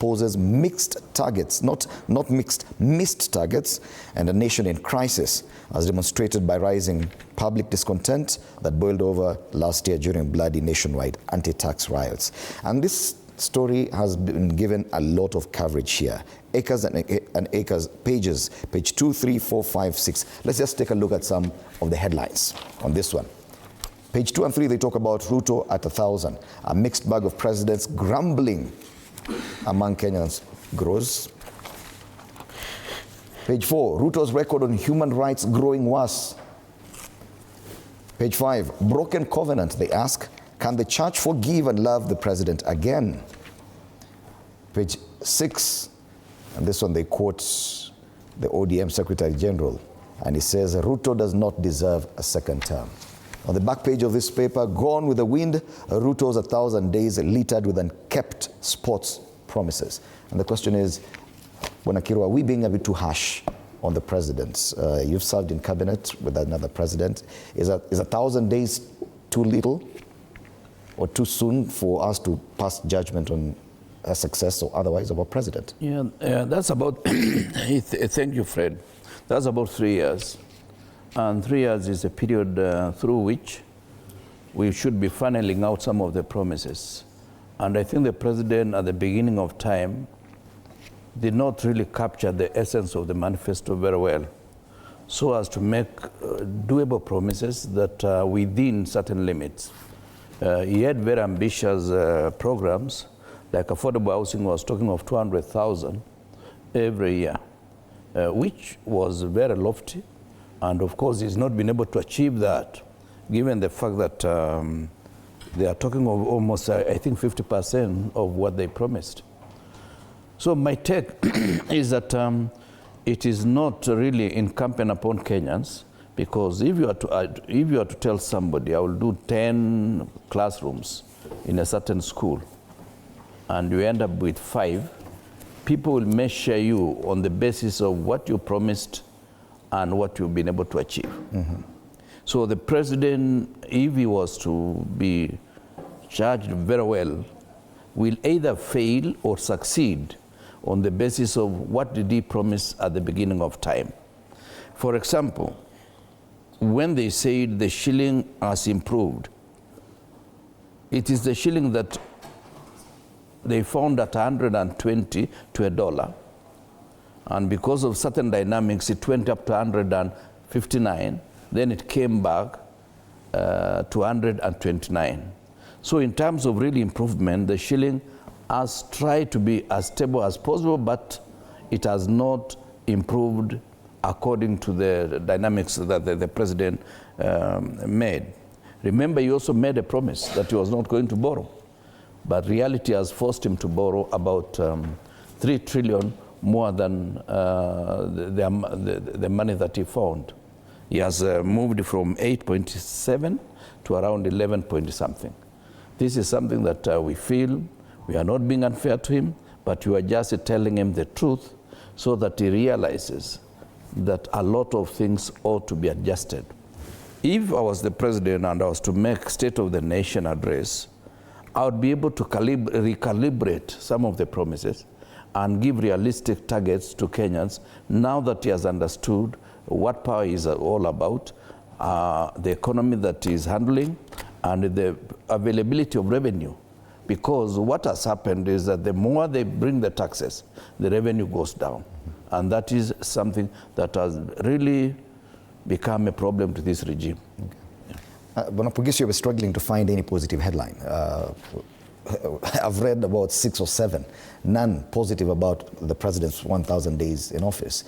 poses mixed targets, not mixed, missed targets, and a nation in crisis, as demonstrated by rising public discontent that boiled over last year during bloody nationwide anti-tax riots. And this story has been given a lot of coverage here. Acres and acres, pages, page 2, 3, 4, 5, 6. Let's just take a look at some of the headlines on this one. Page 2 and 3, they talk about Ruto at 1,000. A mixed bag of presidents grumbling among Kenyans grows. Page 4, Ruto's record on human rights growing worse. Page 5, broken covenant, they ask. Can the church forgive and love the president again? Page 6, and this one they quote the ODM Secretary General, and he says, Ruto does not deserve a second term. On the back page of this paper, gone with the wind, Ruto's 1,000 days littered with unkept sports promises. And the question is, Bwana Kirwa, are we being a bit too harsh on the presidents? You've served in cabinet with another president. Is 1,000 days too little or too soon for us to pass judgment on a success or otherwise of our president? Yeah, that's about, thank you, Fred. That's about 3 years. And 3 years is a period through which we should be funneling out some of the promises. And I think the president at the beginning of time did not really capture the essence of the manifesto very well, so as to make doable promises that are within certain limits. He had very ambitious programs, like affordable housing was talking of 200,000 every year, which was very lofty. And of course, he's not been able to achieve that, given the fact that they are talking of almost, I think, 50% of what they promised. So my take is that it is not really incumbent upon Kenyans, because if you are to tell somebody, I will do 10 classrooms in a certain school, and you end up with 5, people will measure you on the basis of what you promised and what you've been able to achieve. Mm-hmm. So the president, if he was to be judged very well, will either fail or succeed on the basis of what did he promise at the beginning of time. For example, when they said the shilling has improved, it is the shilling that they found at 120 to $1. And because of certain dynamics, it went up to 159. Then it came back to 129. So in terms of real improvement, the shilling has tried to be as stable as possible, but it has not improved according to the dynamics that the president made. Remember, he also made a promise that he was not going to borrow. But reality has forced him to borrow about 3 trillion more than the money that he found. He has moved from 8.7 to around 11 point something. This is something that we feel we are not being unfair to him, but you are just telling him the truth so that he realizes that a lot of things ought to be adjusted. If I was the president and I was to make State of the Nation address, I would be able to recalibrate some of the promises and give realistic targets to Kenyans now that he has understood what power is all about, the economy that he is handling, and the availability of revenue. Because what has happened is that the more they bring the taxes, the revenue goes down. And that is something that has really become a problem to this regime. Okay. Bwana Pugisi, we're struggling to find any positive headline. I've read about 6 or 7, none positive about the president's 1,000 days in office.